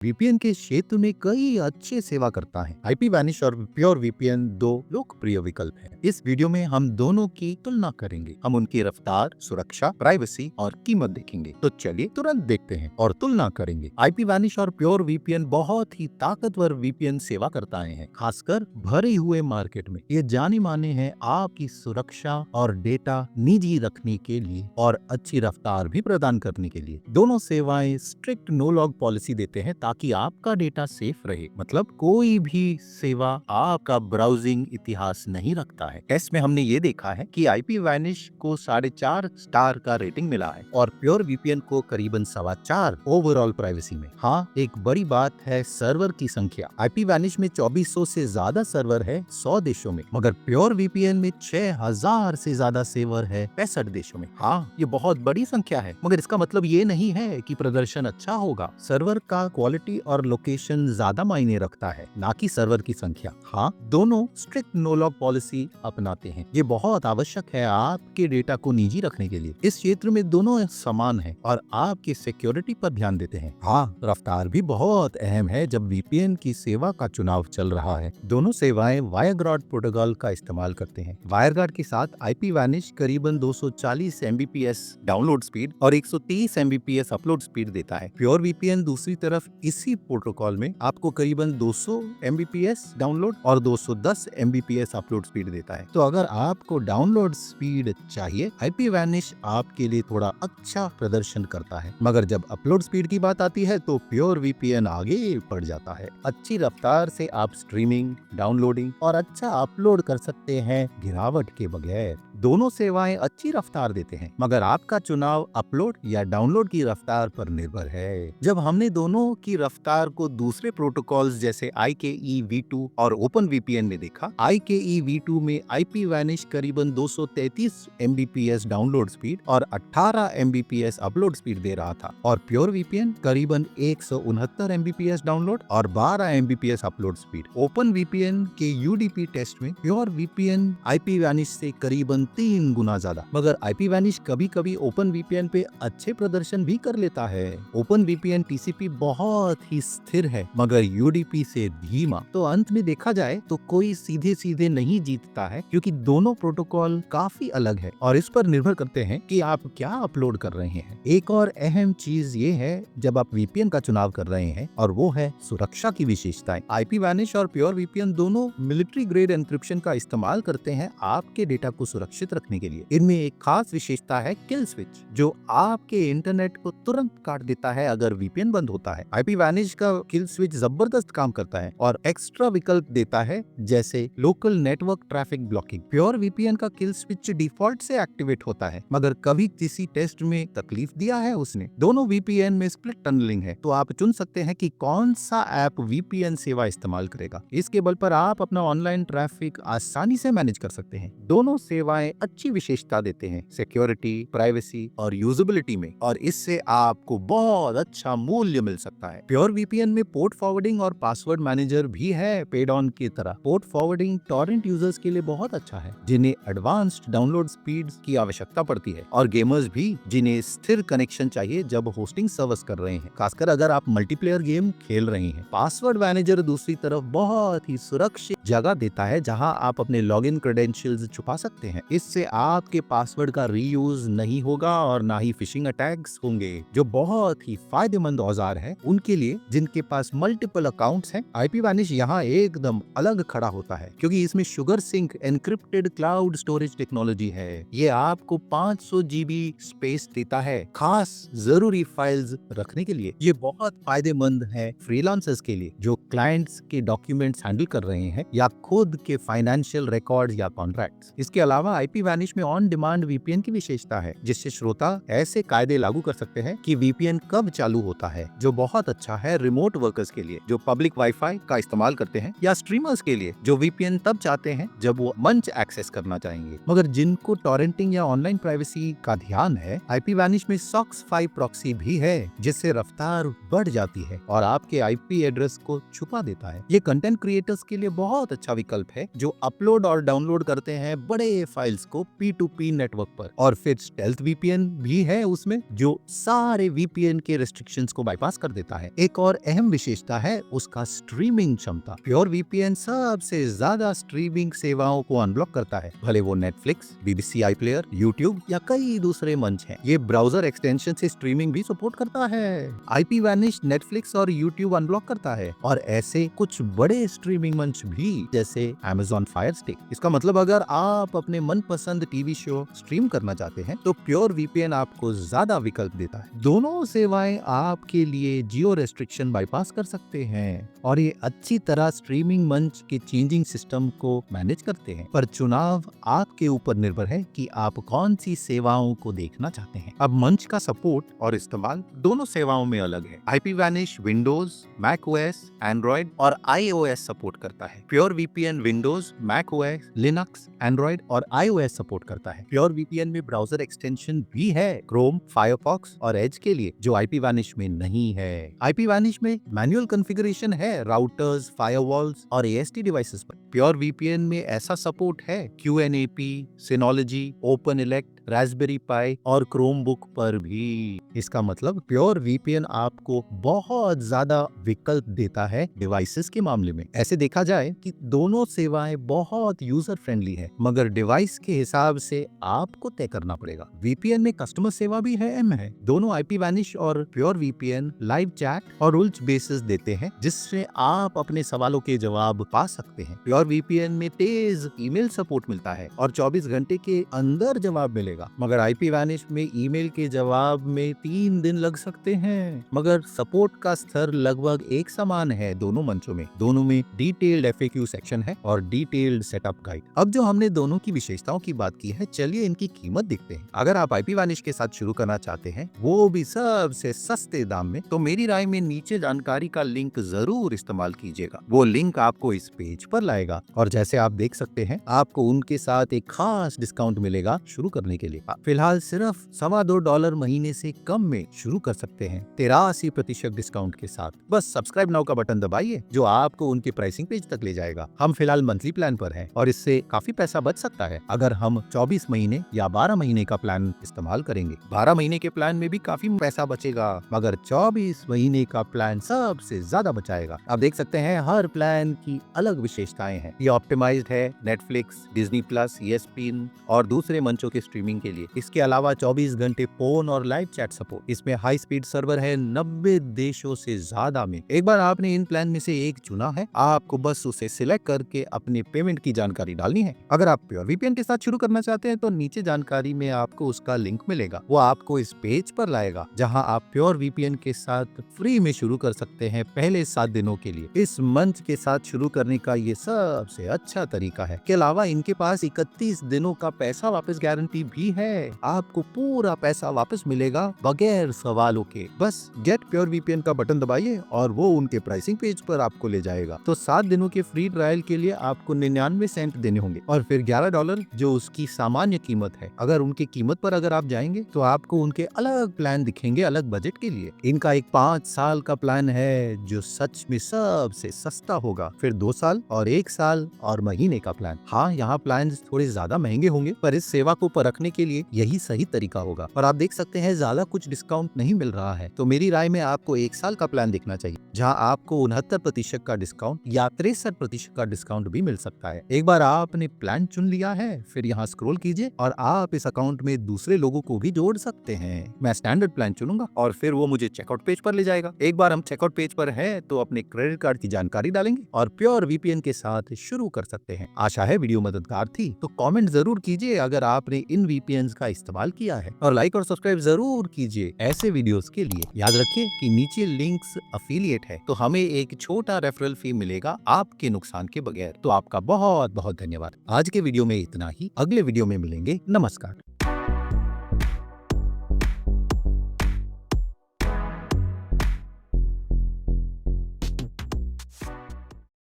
VPN के क्षेत्र में कई अच्छे सेवा करता है। आईपी वैनिश और प्योर वीपीएन दो लोकप्रिय विकल्प हैं। इस वीडियो में हम दोनों की तुलना करेंगे। हम उनकी रफ्तार, सुरक्षा, प्राइवेसी और कीमत देखेंगे। तो चलिए तुरंत देखते हैं और तुलना करेंगे। आईपी वैनिश और प्योर वीपीएन बहुत ही ताकतवर वीपीएन सेवा करताएं हैं, खासकर भरे हुए मार्केट में। ये जाने माने हैं आपकी सुरक्षा और डेटा निजी रखने के लिए और अच्छी रफ्तार भी प्रदान करने के लिए। दोनों सेवाएं स्ट्रिक्ट नो लॉग पॉलिसी देते हैं ताकि आपका डेटा सेफ रहे। मतलब कोई भी सेवा आपका ब्राउजिंग इतिहास नहीं रखता है। टेस्ट में हमने ये देखा है कि आईपी वैनिश को 4.5 स्टार का रेटिंग मिला है और प्योर वीपीएन को करीबन 4.25 ओवरऑल प्राइवेसी में। हाँ, एक बड़ी बात है सर्वर की संख्या। आईपी वैनिश में 2400 से ज्यादा सर्वर है 100 देशों में, मगर प्योर वीपीएन में 6000 से ज्यादा सर्वर है 65 देशों में। हाँ, ये बहुत बड़ी संख्या है, मगर इसका मतलब ये नहीं है कि प्रदर्शन अच्छा होगा। सर्वर का क्वालिटी और लोकेशन ज्यादा मायने रखता है, ना कि सर्वर की संख्या। हाँ, दोनों स्ट्रिक्ट नो लॉग पॉलिसी अपनाते हैं। ये बहुत आवश्यक है आपके डेटा को निजी रखने के लिए। इस क्षेत्र में दोनों समान हैं और आपकी सिक्योरिटी पर ध्यान देते हैं। हाँ, रफ्तार भी बहुत अहम है जब वीपीएन की सेवा का चुनाव चल रहा है। दोनों सेवाएं वायरगार्ड प्रोटोकॉल का इस्तेमाल करते हैं। वायरगार्ड के साथ आईपी वैनिश करीबन 240 एमबीपीएस डाउनलोड स्पीड और 130 एमबीपीएस अपलोड स्पीड देता है। प्योर वीपीएन दूसरी तरफ इसी प्रोटोकॉल में आपको करीबन 200 एमबीपीएस डाउनलोड और 210 एमबीपीएस अपलोड स्पीड देता है। तो अगर आपको डाउनलोड स्पीड चाहिए, आईपी वैनिश आपके लिए थोड़ा अच्छा प्रदर्शन करता है, मगर जब अपलोड स्पीड की बात आती है तो प्योर वीपीएन आगे बढ़ जाता है। अच्छी रफ्तार से आप स्ट्रीमिंग, डाउनलोडिंग और अच्छा अपलोड कर सकते हैं गिरावट के बगैर। दोनों सेवाएं अच्छी रफ्तार देते हैं, मगर आपका चुनाव अपलोड या डाउनलोड की रफ्तार पर निर्भर है। जब हमने दोनों की रफ्तार को दूसरे प्रोटोकॉल्स जैसे IKE-v2 और OpenVPN में देखा, IKE-v2 में आईपी वैनिश करीबन 233 एमबीपीएस डाउनलोड स्पीड और 18 एमबीपीएस अपलोड स्पीड दे रहा था, और प्योर वीपीएन करीबन 169 एमबीपीएस डाउनलोड और 12 एमबीपीएस अपलोड स्पीड। OpenVPN के यूडीपी टेस्ट में प्योर वीपीएन आईपी वैनिश से करीबन 3 गुना ज्यादा, मगर आईपी वैनिश कभी कभी ओपन वीपीएन पे अच्छे प्रदर्शन भी कर लेता है। ओपन वीपीएन टीसीपी बहुत ही स्थिर है, मगर यूडीपी से धीमा। तो अंत में देखा जाए तो कोई सीधे सीधे नहीं जीतता है, क्योंकि दोनों प्रोटोकॉल काफी अलग है और इस पर निर्भर करते हैं कि आप क्या अपलोड कर रहे हैं। एक और अहम चीज ये है जब आप वीपीएन का चुनाव कर रहे हैं, और वो है सुरक्षा की विशेषताएं। आईपी वैनिश और प्योर वीपीएन दोनों मिलिट्री ग्रेड एन्क्रिप्शन का इस्तेमाल करते हैं आपके डेटा को सुरक्षित रखने के लिए। इनमें एक खास विशेषता है किल स्विच, जो आपके इंटरनेट को तुरंत काट देता है अगर वीपीएन बंद होता है। आईपी वैनिश का किल स्विच जबरदस्त काम करता है और एक्स्ट्रा विकल्प देता है, जैसे local network traffic blocking. Pure VPN का किल स्विच डिफॉल्ट से एक्टिवेट होता है, मगर कभी किसी टेस्ट में तकलीफ दिया है उसने। दोनों वीपीएन में स्प्लिट टनलिंग है, तो आप चुन सकते हैं कि कौन सा ऐप वीपीएन सेवा इस्तेमाल करेगा। इसके बल पर आप अपना ऑनलाइन ट्रैफिक आसानी से मैनेज कर सकते हैं। दोनों सेवाएं अच्छी विशेषता देते हैं सिक्योरिटी, प्राइवेसी और यूजेबिलिटी में, और इससे आपको बहुत अच्छा मूल्य मिल सकता है। प्योर वीपीएन में पोर्ट फॉरवर्डिंग और पासवर्ड मैनेजर भी है पेड ऑन की तरह। पोर्ट फॉरवर्डिंग टॉरेंट यूजर्स के लिए बहुत अच्छा है, जिन्हें एडवांस्ड डाउनलोड स्पीड की आवश्यकता पड़ती है, और गेमर्स भी, जिन्हें स्थिर कनेक्शन चाहिए जब होस्टिंग सर्विस कर रहे हैं, खासकर अगर आप मल्टीप्लेयर गेम खेल रहे हैं। पासवर्ड मैनेजर दूसरी तरफ बहुत ही सुरक्षित जगह देता है जहां आप अपने लॉगिन क्रेडेंशियल्स छुपा सकते हैं। इससे आपके पासवर्ड का रीयूज नहीं होगा और ना ही फिशिंग अटैक्स होंगे, जो बहुत ही फायदेमंद औजार है उनके लिए जिनके पास मल्टीपल अकाउंट्स हैं। आईपी वैनिश यहाँ एकदम अलग खड़ा होता है, क्योंकि इसमें SugarSync encrypted cloud storage technology है। ये आपको 500 जीबी स्पेस देता है, खास जरूरी फाइल्स रखने के लिए। ये बहुत फायदेमंद है फ्रीलांसर्स के लिए जो क्लाइंट्स के डॉक्यूमेंट्स हैंडल कर रहे हैं या खुद के फाइनेंशियल रिकॉर्ड्स या कॉन्ट्रैक्ट्स। इसके अलावा आईपी वैनिश में ऑन डिमांड वीपीएन की विशेषता है, जिससे श्रोता ऐसे कायदे लागू कर सकते हैं कि वीपीएन कब चालू होता है, जो बहुत अच्छा है रिमोट वर्कर्स के लिए जो पब्लिक वाईफाई का इस्तेमाल करते हैं, या स्ट्रीमर्स के लिए जो वीपीएन तब चाहते हैं जब वो मंच एक्सेस करना चाहेंगे। मगर जिनको टॉरेंटिंग या ऑनलाइन प्राइवेसी का ध्यान है, आईपी वैनिश में सॉक्स 5 प्रॉक्सी भी है, जिससे रफ्तार बढ़ जाती है और आपके आईपी एड्रेस को छुपा देता है। ये कंटेंट क्रिएटर्स के लिए बहुत बहुत अच्छा विकल्प है जो अपलोड और डाउनलोड करते हैं बड़े फाइल्स को P2P नेटवर्क पर। और फिर स्टेल्थ वीपीएन भी है उसमें जो सारे वीपीएन के रिस्ट्रिक्शंस को बाईपास कर देता है। एक और अहम विशेषता है उसका स्ट्रीमिंग क्षमता। प्योर वीपीएन सबसे ज्यादा स्ट्रीमिंग सेवाओं को अनब्लॉक करता है, भले वो नेटफ्लिक्स, BBC iPlayer, यूट्यूब या कई दूसरे मंच हैं। ये ब्राउजर एक्सटेंशन से स्ट्रीमिंग भी सपोर्ट करता है। IP Vanish नेटफ्लिक्स और यूट्यूब अनब्लॉक करता है और ऐसे कुछ बड़े स्ट्रीमिंग मंच भी जैसे Amazon Fire Stick। इसका मतलब अगर आप अपने मनपसंद टीवी शो स्ट्रीम करना चाहते हैं तो प्योर वीपीएन आपको ज्यादा विकल्प देता है। दोनों सेवाएं आपके लिए जियो रेस्ट्रिक्शन बाईपास कर सकते हैं और ये अच्छी तरह स्ट्रीमिंग मंच के चेंजिंग सिस्टम को मैनेज करते हैं। पर चुनाव आपके ऊपर निर्भर है कि आप कौन सी सेवाओं को देखना चाहते हैं। अब मंच का सपोर्ट और इस्तेमाल दोनों सेवाओं में अलग है। IP Vanish Windows, Mac OS, Android और iOS सपोर्ट करता है। Pure VPN Windows, Mac OS, Linux, Android और iOS सपोर्ट करता है। प्योर वीपीएन में ब्राउजर एक्सटेंशन भी है, क्रोम, फायरफॉक्स और एज के लिए, जो IP Vanish में नहीं है। IP Vanish में मैनुअल कॉन्फ़िगरेशन है राउटर्स, फायरवॉल्स और AST डिवाइसेस पर। प्योर वीपीएन में ऐसा सपोर्ट है QNAP, Synology, OpenELECT, रास्पबेरी पाई और क्रोमबुक पर भी। इसका मतलब प्योर वीपीएन आपको बहुत ज्यादा विकल्प देता है डिवाइसेस के मामले में। ऐसे देखा जाए कि दोनों सेवाएं बहुत यूजर फ्रेंडली है, मगर डिवाइस के हिसाब से आपको तय करना पड़ेगा। वीपीएन में कस्टमर सेवा भी है। दोनों IP Vanish और प्योर वीपीएन लाइव चैट और रुल्स बेसिस देते हैं जिससे आप अपने सवालों के जवाब पा सकते हैं। प्योर वीपीएन में तेज ईमेल सपोर्ट मिलता है और 24 घंटे के अंदर जवाब मिलेगा, मगर IP Vanish में ईमेल के जवाब में 3 दिन लग सकते हैं। मगर सपोर्ट का स्तर लगभग एक समान है दोनों मंचों में। दोनों में डिटेल्ड FAQ सेक्शन है और डिटेल्ड सेटअप गाइड। अब जो हमने दोनों की विशेषताओं की बात की है, चलिए इनकी कीमत देखते हैं। अगर आप IP Vanish के साथ शुरू करना चाहते हैं, वो भी सबसे सस्ते दाम में, तो मेरी राय में नीचे जानकारी का लिंक जरूर इस्तेमाल कीजिएगा। वो लिंक आपको इस पेज पर लाएगा और जैसे आप देख सकते हैं आपको उनके साथ एक खास डिस्काउंट मिलेगा शुरू करने के लिए। फिलहाल सिर्फ $2.25 महीने से कम में शुरू कर सकते हैं 83% डिस्काउंट के साथ। बस सब्सक्राइब नाउ का बटन दबाइए जो आपको उनके प्राइसिंग पेज तक ले जाएगा। हम फिलहाल मंथली प्लान पर हैं और इससे काफी पैसा बच सकता है अगर हम 24 महीने या 12 महीने का प्लान इस्तेमाल करेंगे। 12 महीने के प्लान में भी काफी पैसा बचेगा, मगर 24 महीने का प्लान सबसे ज्यादा बचाएगा। आप देख सकते हैं हर प्लान की अलग विशेषताएं हैं। ये ऑप्टिमाइज्ड है नेटफ्लिक्स, डिज्नी प्लस, ESPN और दूसरे मंचों के स्ट्रीमिंग के लिए। इसके अलावा 24 घंटे फोन और लाइव चैट सपोर्ट। इसमें हाई स्पीड सर्वर है 90 देशों से ज्यादा में। एक बार आपने इन प्लान में से एक चुना है, आपको बस उसे सिलेक्ट करके अपने पेमेंट की जानकारी डालनी है। अगर आप प्योर वीपीएन के साथ शुरू करना चाहते हैं तो नीचे जानकारी में आपको उसका लिंक मिलेगा। वो आपको इस पेज पर लाएगा जहां आप प्योर वीपीएन के साथ फ्री में शुरू कर सकते हैं पहले 7 दिनों के लिए। इस मंच के साथ शुरू करने का ये सबसे अच्छा तरीका है। के अलावा इनके पास 31 दिनों का पैसा वापस गारंटी भी है। आपको पूरा पैसा वापस मिलेगा बगैर सवालों के। बस गेट प्योर वीपीएन का बटन दबाइए और वो उनके प्राइसिंग पेज पर आपको ले जाएगा। तो 7 दिनों के फ्री ट्रायल के लिए आपको 99 सेंट देने होंगे और फिर $11 जो उसकी सामान्य कीमत है। अगर उनकी कीमत पर अगर आप जाएंगे तो आपको उनके अलग प्लान दिखेंगे अलग बजट के लिए। इनका एक 5 साल का प्लान है जो सच में सबसे सस्ता होगा, फिर 2 साल और 1 साल और महीने का प्लान। हाँ, यहाँ प्लान थोड़े ज्यादा महंगे होंगे पर इस सेवा को परखने के लिए यही सही तरीका होगा। और आप देख सकते हैं ज्यादा कुछ डिस्काउंट नहीं मिल रहा है, तो मेरी राय में आपको 1 साल का प्लान देखना चाहिए जहां आपको 69% का डिस्काउंट या 63% का डिस्काउंट भी मिल सकता है। एक बार आपने प्लान चुन लिया है, फिर यहाँ स्क्रॉल कीजिए और आप इस अकाउंट में दूसरे लोगों को भी जोड़ सकते हैं। मैं स्टैंडर्ड प्लान चुनूंगा और फिर वो मुझे चेकआउट पेज पर ले जाएगा। एक बार हम चेकआउट पेज पर हैं तो अपने क्रेडिट कार्ड की जानकारी डालेंगे और प्योर वीपीएन के साथ शुरू कर सकते हैं। आशा है वीडियो मददगार थी, तो कमेंट जरूर कीजिए अगर आपने इन वीपीएन का इस्तेमाल किया है और लाइक और सब्सक्राइब जरूर कीजिए ऐसे वीडियोस के लिए। याद रखिए कि नीचे लिंक्स अफिलिएट है तो हमें एक छोटा रेफरल फी मिलेगा आपके नुकसान के बगैर। तो आपका बहुत बहुत धन्यवाद। आज के वीडियो में इतना ही, अगले वीडियो में मिलेंगे। नमस्कार।